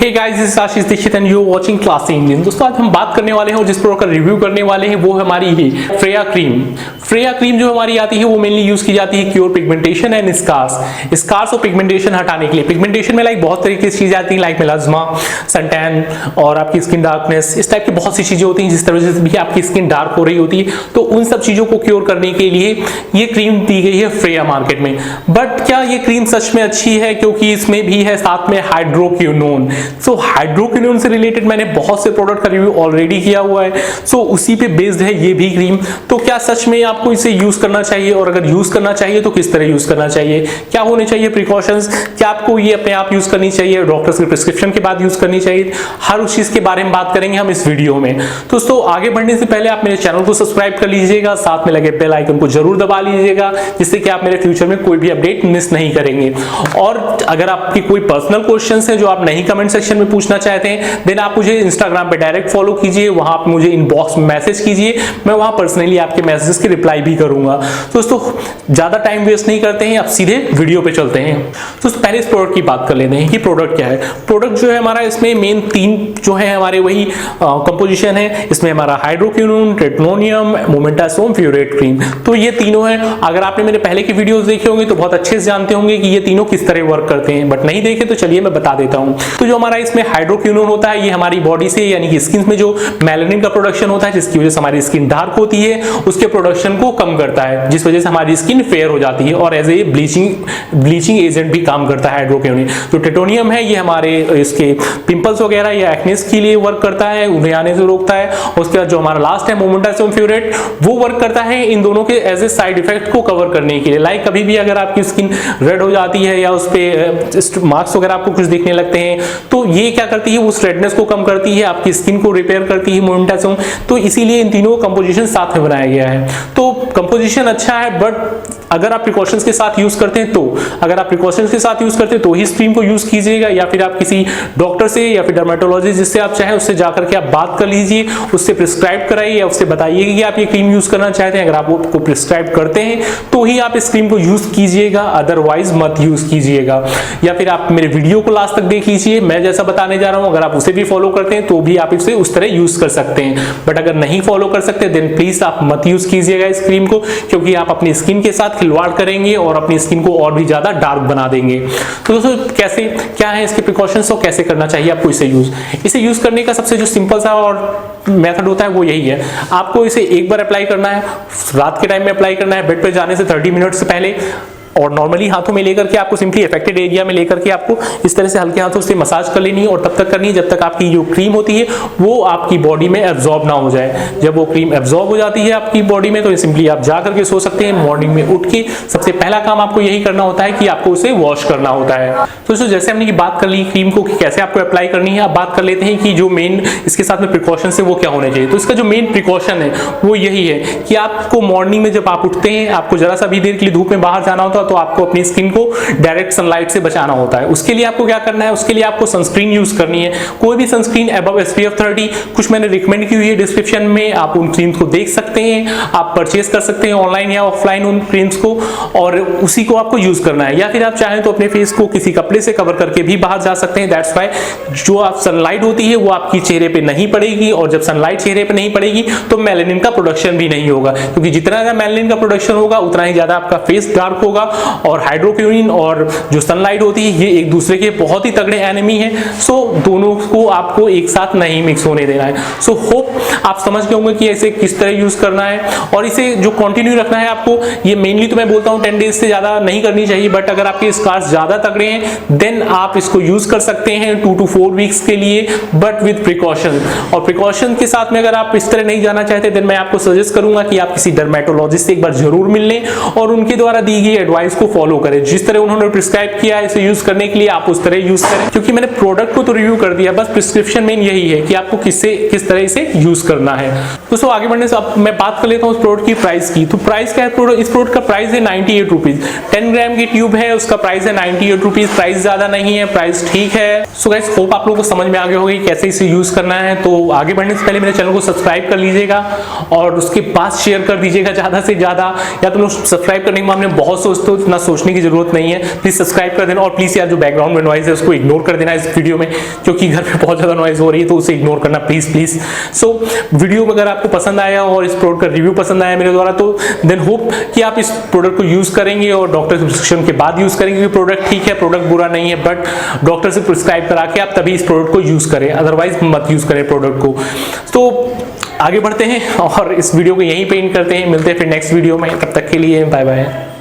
Hey guys, this is Ashish Dikshit and you are watching classy Indian. दोस्तों, आज हम बात करने वाले हैं और जिस प्रोडक्ट का रिव्यू करने वाले हैं वो है हमारी ये फ्रेया क्रीम। फ्रेया क्रीम जो हमारी आती है वो मेनली यूज की जाती है क्योर पिगमेंटेशन एंड स्कार्स और पिगमेंटेशन हटाने के लिए। पिगमेंटेशन में लाइक बहुत तरीके की चीजें आती हैं, लाइक मेलाज्मा, सनटैन और आपकी स्किन डार्कनेस, इस टाइप की बहुत सी चीजें होती हैं जिस तरह से भी आपकी स्किन डार्क हो रही होती है। तो उन सब चीजों को क्योर करने के लिए ये क्रीम दी गई है फ्रेया मार्केट में। बट क्या ये क्रीम सच में अच्छी है? क्योंकि इसमें भी है साथ में हाइड्रोक्विनोन। सो हाइड्रोक्विनोन से रिलेटेड मैंने बहुत से प्रोडक्ट का रिव्यू ऑलरेडी किया हुआ है। सो उसी पे बेस्ड है ये भी क्रीम। तो क्या सच में आपको इसे यूज करना चाहिए, और अगर यूज करना चाहिए तो किस तरह यूज करना चाहिए, क्या होने चाहिए प्रिकॉशंस, क्या आपको ये अपने आप यूज करनी चाहिए, डॉक्टर्स के प्रिस्क्रिप्शन के बाद यूज करनी चाहिए, हर उस चीज के बारे में बात करेंगे हम इस वीडियो में। दोस्तों, आगे बढ़ने से पहले आप मेरे चैनल को सब्सक्राइब कर लीजिएगा, साथ में लगे बेल आइकन को जरूर दबा लीजिएगा, जिससे कि आप मेरे फ्यूचर में कोई भी अपडेट मिस नहीं करेंगे। और अगर आपकी कोई पर्सनल क्वेश्चंस है जो आप नहीं कमेंट सेक्शन में पूछना चाहते हैं, देन आप मुझे इंस्टाग्राम पे डायरेक्ट फॉलो कीजिए, वहां आप मुझे इनबॉक्स में मैसेज कीजिए, मैं वहां पर्सनली आपके मैसेजेस की रिप्लाई भी करूंगा। दोस्तों, ज्यादा टाइम वेस्ट नहीं करते हैं, अब सीधे वीडियो पे चलते हैं। दोस्तों, पहले इस प्रोडक्ट की बात कर लेते हैं कि प्रोडक्ट क्या है। प्रोडक्ट जो है हमारा, इसमें मेन तीन जो है हमारे वही कंपोजिशन है। इसमें हमारा हाइड्रोक्विनोन, ट्रेटनोनियम, मोमेंटासोम फ्यूरेट क्रीम, तो ये तीनों है। अगर आपने मेरे पहले के वीडियोस देखे होंगे तो बहुत अच्छे से जानते होंगे कि ये तीनों किस तरह वर्क करते हैं, बट नहीं देखे तो चलिए मैं बता देता हूं। तो जो हमारा इसमें हाइड्रोक्विनोन होता है, ये हमारी बॉडी से यानी कि स्किन में जो मेलानिन का प्रोडक्शन होता है, जिसकी वजह से हमारी स्किन डार्क होती है, उसके प्रोडक्शन को कम करता है, जिस वजह से हमारी स्किन फेयर हो जाती है और एज ए ब्लीचिंग एजेंट भी काम करता है हाइड्रोक्विनोन। जो ट्रेटोनियम है, ये हमारे इसके पिंपल्स वगैरह या एक्नेस के लिए वर्क करता है, उन्हें आने से रोकता है। उसके बाद जो हमारा लास्ट है मोमेंटासोम फ्यूरेट, वो वर्क करता है इन दोनों के एज ए साइड इफेक्ट को कवर करने के लिए। लाइक कभी भी अगर आपकी स्किन रेड हो जाती है या उस पे मार्क्स वगैरह आपको कुछ दिखने लगते हैं, तो ये क्या करती है, उस रेडनेस को कम करती है, आपकी स्किन को रिपेयर करती है मोमेंटासोम। तो इसीलिए इन तीनों कंपोजिशन साथ में बनाया गया है। तो कंपोजिशन अच्छा है, बट अगर आप प्रिकॉशंस के साथ यूज करते हैं तो अगर आप प्रिकॉशंस के साथ यूज करते हैं तो ही इस क्रीम को यूज कीजिएगा, या फिर आप किसी डॉक्टर से या फिर डर्मेटोलॉजिस्ट जिससे आप चाहें उससे जाकर के आप बात कर लीजिए, उससे प्रिस्क्राइब कराइए या उससे बताइए कि आप ये क्रीम यूज करना चाहते हैं। अगर आप उसको प्रिस्क्राइब करते हैं तो ही आप इस क्रीम को यूज कीजिएगा, अदरवाइज मत यूज कीजिएगा। या फिर आप मेरे वीडियो को लास्ट तक देख लीजिए, मैं जैसा बताने जा रहा हूं, अगर आप उसे भी फॉलो करते हैं तो भी आप इसे उस तरह यूज कर सकते हैं। बट अगर नहीं फॉलो कर सकते देन प्लीज आप मत यूज कीजिएगा इस क्रीम को, क्योंकि आप अपनी स्किन के साथ खिलवाड़ करेंगे और अपनी स्किन को और भी ज्यादा डार्क बना देंगे। तो दोस्तों, कैसे क्या है इसके प्रिकॉशंस और कैसे करना चाहिए आपको इसे यूज करने का सबसे जो सिंपल सा और मेथड होता है वो यही है। आपको इसे एक बार अप्लाई करना है, रात के टाइम में अप्लाई करना है, बेड पे जाने से 30 मिनट से पहले, और नॉर्मली हाथों में लेकर के आपको सिंपली अफेक्टेड एरिया में लेकर के आपको इस तरह से हल्के हाथों से मसाज कर लेनी है, और तब तक करनी है जब तक आपकी जो क्रीम होती है वो आपकी बॉडी में एब्जॉर्ब ना हो जाए। जब वो क्रीम एब्जॉर्ब हो जाती है आपकी बॉडी में तो सिंपली आप जा करके सो सकते हैं। मॉर्निंग में उठ के सबसे पहला काम आपको यही करना होता है कि आपको उसे वॉश करना होता है। तो दोस्तों, जैसे हमने बात कर ली क्रीम को कि कैसे आपको अप्लाई करनी है, अब बात कर लेते हैं कि जो मेन इसके साथ में प्रिकॉशन है वो क्या होने चाहिए। तो इसका जो मेन प्रिकॉशन है वो यही है कि आपको मॉर्निंग में जब आप उठते हैं, आपको जरा सा भी देर के लिए धूप में बाहर जाना होता है, तो आपको अपनी स्किन को डायरेक्ट सनलाइट से बचाना होता है। उसके लिए आपको क्या करना है, उसके लिए आपको सनस्क्रीन यूज करनी है। कोई भी सनस्क्रीन अबव SPF 30, कुछ मैंने रिकमेंड की हुई है डिस्क्रिप्शन में, आप उन क्रीम्स को देख सकते हैं, आप परचेज कर सकते हैं ऑनलाइन या ऑफलाइन उन क्रीम्स को, और उसी को आपको यूज करना है। या फिर आप चाहें तो अपने फेस को किसी कपड़े से कवर करके भी बाहर जा सकते हैं। दैट्स व्हाई जो आप सनलाइट होती है वो आपकी चेहरे पे नहीं पड़ेगी, और जब सनलाइट चेहरे पे नहीं पड़ेगी तो मेलानिन का प्रोडक्शन भी नहीं होगा, क्योंकि जितना ज्यादा मेलानिन का प्रोडक्शन होगा उतना ही ज्यादा आपका फेस डार्क होगा। और हाइड्रोक्विनोन और जो सनलाइट होती है ये एक दूसरे के बहुत ही तगड़े एनिमी हैं। सो दोनों को आपको एक साथ नहीं मिक्स होने देना है। सो होप आप समझ गए होंगे कि इसे किस तरह यूज करना है, और इसे जो कंटिन्यू रखना है आपको। ये मेनली तो मैं बोलता हूं 10 डेज से ज्यादा नहीं करनी चाहिए, बट अगर आपके स्कार्स ज्यादा तगड़े हैं देन आप इसको यूज कर सकते हैं 2 to 4 वीक्स के लिए, बट विद प्रिकॉशन। और प्रिकॉशन के साथ में अगर आप इस तरह नहीं जाना चाहते देन मैं आपको सजेस्ट करूंगा कि आप किसी डर्मेटोलॉजिस्ट से एक बार जरूर मिल लें और उनके द्वारा दी गई एडवाइस को फॉलो करें। जिस तरह उन्होंने प्रिस्क्राइब किया है इसे यूज करने के लिए आप उस तरह यूज करें, क्योंकि मैंने प्रोडक्ट को तो रिव्यू कर दिया, बस प्रिस्क्रिप्शन में यही है कि आपको किस तरह इसे यूज करना है। दोस्तों, आगे बढ़ने से अब मैं बात कर लेता हूं उस प्रोडक्ट की प्राइस की। तो प्राइस क्या है, इस प्रोडक्ट का प्राइस है 98 रुपीज। 10 ग्राम की ट्यूब है, उसका प्राइस है 98 रुपीज। प्राइस ज्यादा नहीं है, प्राइस ठीक है। सो गाइस, होप आप लोगों को समझ में आ गया होगा कि कैसे इसे यूज करना है। तो आगे बढ़ने से पहले मेरे चैनल को सब्सक्राइब कर लीजिएगा और उसके बाद शेयर कर दीजिएगा ज्यादा से ज्यादा, या तो लोग सब्सक्राइब करने के मामले में बहुत सोचते तो इतना सोचने की जरूरत नहीं है। प्लीज सब्सक्राइब कर देना और प्लीज यार जो बैकग्राउंड में नॉइज है उसको इग्नोर कर देना इस वीडियो में, क्योंकि घर पे बहुत ज्यादा नॉइज हो रही है, तो उसे इग्नोर करना प्लीज प्लीज। सो वीडियो अगर आपको पसंद आया और इस प्रोडक्ट का रिव्यू पसंद आया मेरे द्वारा, तो देन होप कि आप इस प्रोडक्ट को यूज करेंगे और डॉक्टर से प्रिस्क्रिप्शन के बाद यूज करेंगे, क्योंकि प्रोडक्ट ठीक है, प्रोडक्ट बुरा नहीं है, बट डॉक्टर से प्रिस्क्राइब करा के आप तभी इस प्रोडक्ट को यूज करें, अदरवाइज मत यूज करें प्रोडक्ट को। तो आगे बढ़ते हैं और इस वीडियो को यहीं पे एंड करते हैं, मिलते हैं फिर नेक्स्ट वीडियो में, तब तक के लिए बाय बाय।